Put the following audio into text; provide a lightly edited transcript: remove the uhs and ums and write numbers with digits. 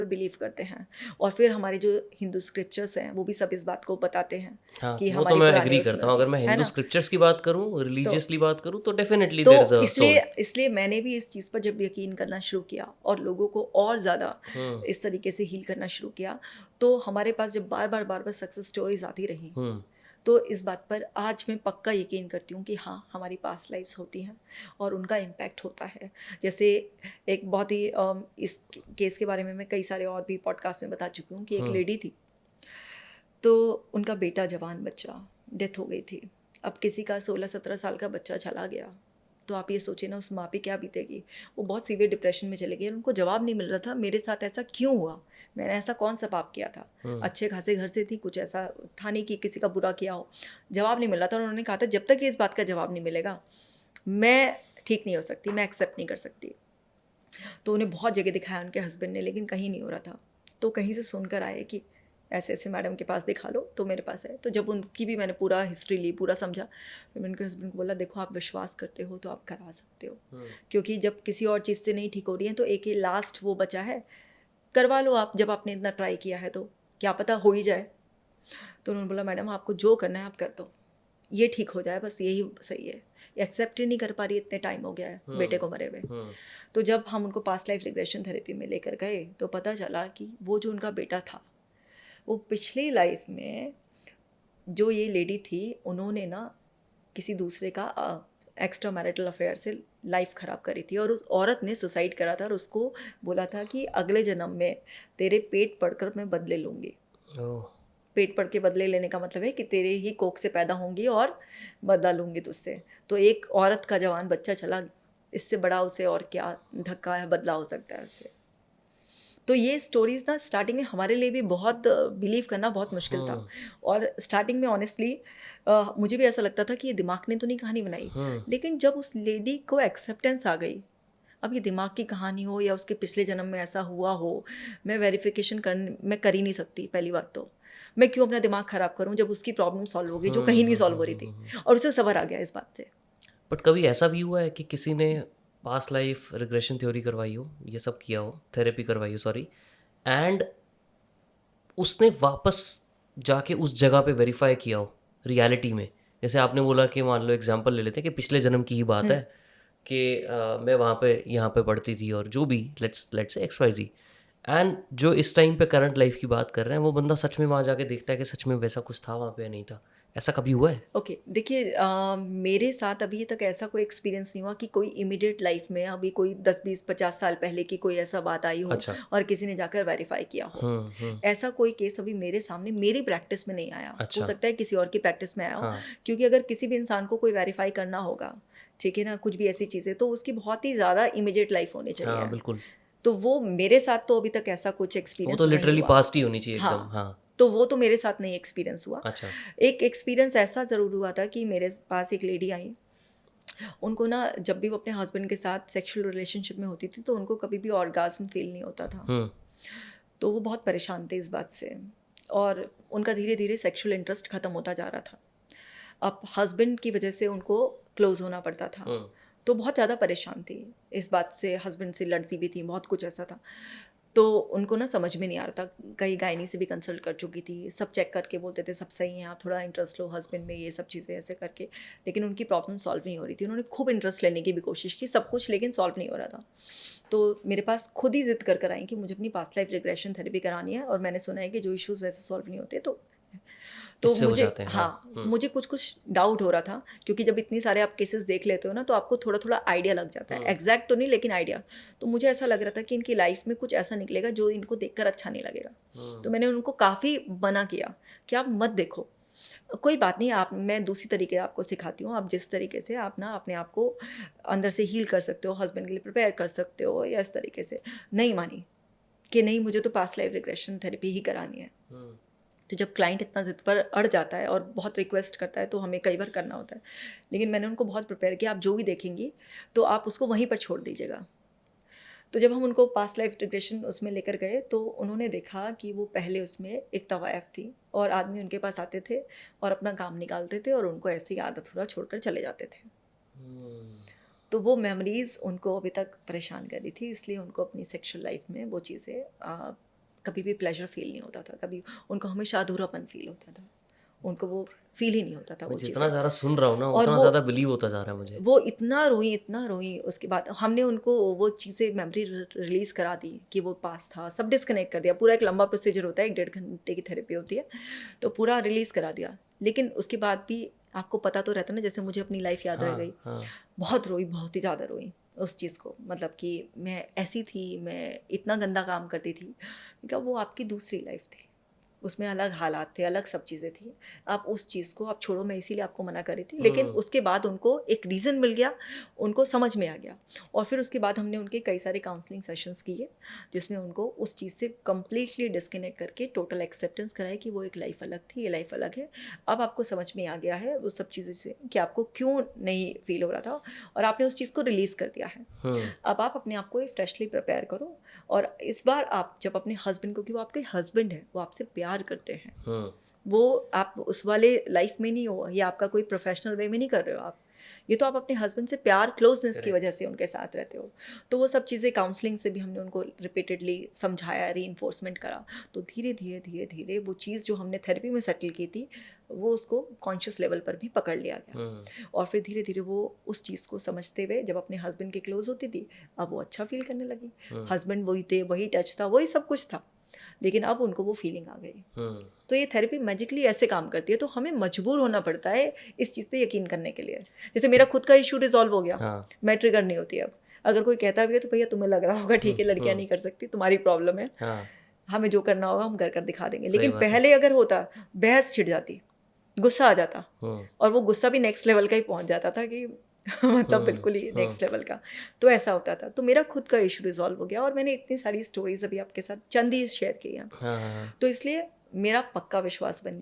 Believe करते हैं। और फिर हमारे जो हिंदू स्क्रिप्चर्स हैं वो भी सब इस बात को बताते हैं हाँ, कि वो तो हमारी मैं पुरानी एग्री करता हूँ। रस्में अगर मैं है हिंदू ना। स्क्रिप्चर्स की बात करूँ, तो रिलीजियसली बात करूँ, तो डेफिनेटली तो देयर इज अ इसलिए सोल। इसलिए मैंने भी इस चीज़ पर जब यकीन करना शुरू किया और लोगों को और ज़्यादा हम्म। इस तरीके से हील करना शुरू किया, तो हमारे पास जब बार बार सक्सेस स्टोरीज आती रही, हम्म। तो इस बात पर आज मैं पक्का यकीन करती हूँ कि हाँ, हमारी पास्ट लाइफ्स होती हैं और उनका इम्पैक्ट होता है। जैसे एक बहुत ही इस केस के बारे में मैं कई सारे और भी पॉडकास्ट में बता चुकी हूँ कि एक हम्म। लेडी थी, तो उनका बेटा जवान बच्चा, डेथ हो गई थी। अब किसी का 16-17 साल का बच्चा चला गया, तो आप ये सोचिए ना उस माँ पे क्या बीतेगी। वो बहुत सीवियर डिप्रेशन में चले गई और उनको जवाब नहीं मिल रहा था, मेरे साथ ऐसा क्यों हुआ, मैंने ऐसा कौन सा पाप किया था। हम्म। अच्छे खासे घर से थी, कुछ ऐसा था नहीं कि किसी का बुरा किया हो। जवाब नहीं मिल रहा था और उन्होंने कहा था जब तक कि इस बात का जवाब नहीं मिलेगा, मैं ठीक नहीं हो सकती, मैं एक्सेप्ट नहीं कर सकती। तो उन्हें बहुत जगह दिखाया उनके हस्बैंड ने, लेकिन कहीं नहीं हो रहा था। तो कहीं से सुनकर आए कि ऐसे ऐसे मैडम के पास दिखा लो, तो मेरे पास है। तो जब उनकी भी मैंने पूरा हिस्ट्री ली, पूरा समझा, फिर मैंने उनके हस्बैंड को बोला देखो आप विश्वास करते हो तो आप करा सकते हो, क्योंकि जब किसी और चीज़ से नहीं ठीक हो रही है तो एक ही लास्ट वो बचा है, करवा लो आप। जब आपने इतना ट्राई किया है तो क्या पता हो ही जाए। तो उन्होंने बोला मैडम आपको जो करना है आप कर दो, ये ठीक हो जाए, बस यही सही है। एक्सेप्ट ही नहीं कर पा रही, इतने टाइम हो गया है बेटे को मरे हुए। हम्म। तो जब हम उनको पास्ट लाइफ रिग्रेशन थेरेपी में लेकर गए तो पता चला कि वो जो उनका बेटा था, वो पिछली लाइफ में जो ये लेडी थी, उन्होंने ना किसी दूसरे का एक्स्ट्रा मैरिटल अफेयर से लाइफ ख़राब करी थी और उस औरत ने सुसाइड करा था और उसको बोला था कि अगले जन्म में तेरे पेट पड़कर मैं बदले लूँगी। ओह। पेट पड़ के बदले लेने का मतलब है कि तेरे ही कोख से पैदा होंगी और बदला लूँगी तुझसे। तो एक औरत का जवान बच्चा चला, इससे बड़ा उसे और क्या धक्का है, बदला हो सकता है उससे। तो ये स्टोरीज़ ना स्टार्टिंग में हमारे लिए भी बहुत बिलीव करना बहुत मुश्किल था। हम्म। और स्टार्टिंग में ऑनेस्टली मुझे भी ऐसा लगता था कि ये दिमाग ने तो नहीं कहानी बनाई। हम्म। लेकिन जब उस लेडी को एक्सेप्टेंस आ गई, अब ये दिमाग की कहानी हो या उसके पिछले जन्म में ऐसा हुआ हो, मैं कर ही नहीं सकती। पहली बात तो मैं क्यों अपना दिमाग ख़राब करूं जब उसकी प्रॉब्लम सॉल्व हो गई जो कहीं नहीं सॉल्व हो रही थी, और उसे सबर आ गया इस बात से। बट कभी ऐसा भी हुआ है कि किसी ने पास्ट लाइफ रिग्रेशन थ्योरी करवाई हो, ये सब किया हो, थेरेपी करवाई हो, सॉरी, एंड उसने वापस जाके उस जगह पे वेरीफाई किया हो रियलिटी में? जैसे आपने बोला कि मान लो एग्जांपल ले लेते हैं कि पिछले जन्म की ही बात हम्म। है कि मैं वहाँ पे यहाँ पे पढ़ती थी और जो भी let's let's x y z, and जो इस टाइम पे करंट लाइफ की बात कर रहे हैं वो बंदा सच में वहाँ जाके देखता है कि सच में वैसा कुछ था वहाँ पे या नहीं था। ऐसा कभी हुआ है? ओके, देखिए मेरे साथ अभी तक ऐसा कोई एक्सपीरियंस नहीं हुआ कि कोई इमीडिएट लाइफ में अभी कोई 10-20-50 साल पहले की कोई ऐसा बात आई हो अच्छा। और किसी ने जाकर वेरीफाई किया हो। हम्म। ऐसा कोई केस अभी मेरे सामने मेरी प्रैक्टिस में नहीं आया। हो अच्छा। सकता है किसी और की प्रैक्टिस में आया हो, हाँ। क्योंकि अगर किसी भी इंसान को कोई वेरीफाई करना होगा, ठीक है ना, कुछ भी ऐसी चीज़ें, तो उसकी बहुत ही ज़्यादा इमीडिएट लाइफ होनी हाँ चाहिए। बिल्कुल। तो वो मेरे साथ तो अभी तक ऐसा कुछ वो तो एक्सपीरियंस नहीं लिटरली हुआ। पास्ट ही होनी चाहिए एकदम। हाँ, हाँ। तो वो तो मेरे साथ नहीं एक्सपीरियंस हुआ। अच्छा। एक एक्सपीरियंस ऐसा ज़रूर हुआ था कि मेरे पास एक लेडी आई। उनको ना जब भी वो अपने हस्बैंड के साथ सेक्सुअल रिलेशनशिप में होती थी तो उनको कभी भी ऑर्गाज्म फील नहीं होता था। हम्म। तो वो बहुत परेशान थे इस बात से और उनका धीरे धीरे सेक्सुअल इंटरेस्ट ख़त्म होता जा रहा था। अब हस्बैंड की वजह से उनको क्लोज़ होना पड़ता था। हम्म। तो बहुत ज़्यादा परेशान थी इस बात से, हस्बैंड से लड़ती भी थी, बहुत कुछ ऐसा था। तो उनको ना समझ में नहीं आ रहा था, कई गायनी से भी कंसल्ट कर चुकी थी, सब चेक करके बोलते थे सब सही है, आप थोड़ा इंटरेस्ट लो हस्बैंड में, ये सब चीज़ें ऐसे करके, लेकिन उनकी प्रॉब्लम सॉल्व नहीं हो रही थी। उन्होंने खूब इंटरेस्ट लेने की भी कोशिश की, सब कुछ, लेकिन सॉल्व नहीं हो रहा था। तो मेरे पास खुद ही ज़िद कर आई कि मुझे अपनी पास्ट लाइफ रिग्रेशन थेरेपी करानी है और मैंने सुना है कि जो इश्यूज़ वैसे सॉल्व नहीं होते, तो इससे हो मुझे, जाते हैं, हाँ। हाँ, मुझे कुछ डाउट हो रहा था, क्योंकि जब इतनी सारे आप केसेस देख लेते हो ना तो आपको थोड़ा थोड़ा आइडिया लग जाता है, एग्जैक्ट तो नहीं लेकिन आइडिया। तो मुझे ऐसा लग रहा था कि इनकी लाइफ में कुछ ऐसा निकलेगा जो इनको देखकर अच्छा नहीं लगेगा। तो मैंने उनको काफ़ी मना किया कि आप मत देखो, कोई बात नहीं, आप, मैं दूसरी तरीके आपको सिखाती हूँ, आप जिस तरीके से आप ना अपने आप को अंदर से हील कर सकते हो, हस्बैंड के लिए प्रिपेयर कर सकते हो, या इस तरीके से। नहीं मानी कि नहीं, मुझे तो पास्ट लाइफ रिग्रेशन थेरेपी ही करानी है। तो जब क्लाइंट इतना ज़िद पर अड़ जाता है और बहुत रिक्वेस्ट करता है तो हमें कई बार करना होता है, लेकिन मैंने उनको बहुत प्रिपेयर किया, आप जो भी देखेंगी तो आप उसको वहीं पर छोड़ दीजिएगा। तो जब हम उनको पास्ट लाइफ रिग्रेशन उसमें लेकर गए तो उन्होंने देखा कि वो पहले उसमें एक तवायफ थी और आदमी उनके पास आते थे और अपना काम निकालते थे और उनको ऐसी आदत हुआ छोड़कर चले जाते थे। तो वो मेमोरीज़ उनको अभी तक परेशान कर रही थी, इसलिए उनको अपनी सेक्सुअल लाइफ में वो चीज़ें कभी भी प्लेजर फील नहीं होता था, कभी उनको हमेशा अधूरापन फील होता था, उनको वो फील ही नहीं होता था मैं वो जितना चीज़ें। ज़्यादा सुन रहा हूँ ना और उतना वो ज़्यादा बिलीव होता जा रहा है मुझे। वो इतना रोई उसके बाद हमने उनको वो चीज़ें मेमोरी रिलीज़ करा दी कि वो पास था, सब डिस्कनेक्ट कर दिया। पूरा एक लंबा प्रोसीजर होता है, 1 डेढ़ घंटे की थेरेपी होती है, तो पूरा रिलीज़ करा दिया। लेकिन उसके बाद भी आपको पता तो रहता ना, जैसे मुझे अपनी लाइफ याद रह गई, हाँ बहुत रोई, बहुत ही ज़्यादा रोई उस चीज़ को। मतलब कि मैं ऐसी थी, मैं इतना गंदा काम करती थी, क्या वो आपकी दूसरी लाइफ थी, उसमें अलग हालात थे, अलग सब चीज़ें थी। आप उस चीज़ को आप छोड़ो, मैं इसीलिए आपको मना कर रही थी। लेकिन उसके बाद उनको एक रीज़न मिल गया, उनको समझ में आ गया, और फिर उसके बाद हमने उनके कई सारे काउंसलिंग सेशंस किए, जिसमें उनको उस चीज़ से कम्प्लीटली डिस्कनेक्ट करके टोटल एक्सेप्टेंस कराए कि वो एक लाइफ अलग थी, ये लाइफ अलग है। अब आपको समझ में आ गया है वो सब चीज़ें से कि आपको क्यों नहीं फील हो रहा था, और आपने उस चीज़ को रिलीज़ कर दिया है। अब आप अपने आप को फ्रेशली प्रिपेयर करो, और इस बार आप जब अपने हस्बैंड को, कि वो आपके हस्बैंड है, वो आपसे प्यार करते हैं, वो आप उस वाले लाइफ में नहीं हो, या आपका कोई प्रोफेशनल वे में नहीं कर रहे हो आप, ये तो आप अपने हस्बैंड से प्यार, क्लोजनेस की वजह से उनके साथ रहते हो। तो वो सब चीज़ें काउंसलिंग से भी हमने उनको रिपीटेडली समझाया, रीइंफोर्समेंट करा, तो धीरे धीरे धीरे धीरे वो चीज़ जो हमने थेरेपी में सेटल की थी, वो उसको कॉन्शियस लेवल पर भी पकड़ लिया गया। और फिर धीरे धीरे वो उस चीज़ को समझते हुए जब अपने हस्बैंड के क्लोज होती थी, अब वो अच्छा फील करने लगी। हस्बैंड वही थे, वही टच था, वही सब कुछ था, लेकिन अब उनको वो फीलिंग आ गई। तो ये थेरेपी मैजिकली ऐसे काम करती है, तो हमें मजबूर होना पड़ता है इस चीज़ पे यकीन करने के लिए। जैसे मेरा खुद का इशू रिजॉल्व हो गया, मैं ट्रिगर नहीं होती अब। अगर कोई कहता भी है तो भैया तुम्हें लग रहा होगा, ठीक है, लड़कियां नहीं कर सकती, तुम्हारी प्रॉब्लम है, हमें जो करना होगा हम कर दिखा देंगे। लेकिन पहले अगर होता, बहस छिड़ जाती, गुस्सा आ जाता, और वो गुस्सा भी नेक्स्ट लेवल का ही पहुंच जाता था कि मतलब बिल्कुल ही नेक्स्ट लेवल का। तो ऐसा होता था। तो मेरा खुद का इशू रिजॉल्व हो गया, और मैंने इतनी सारी स्टोरीज अभी आपके साथ चंद ही शेयर की हैं। तो इसलिए मेरा पक्का विश्वास बन गया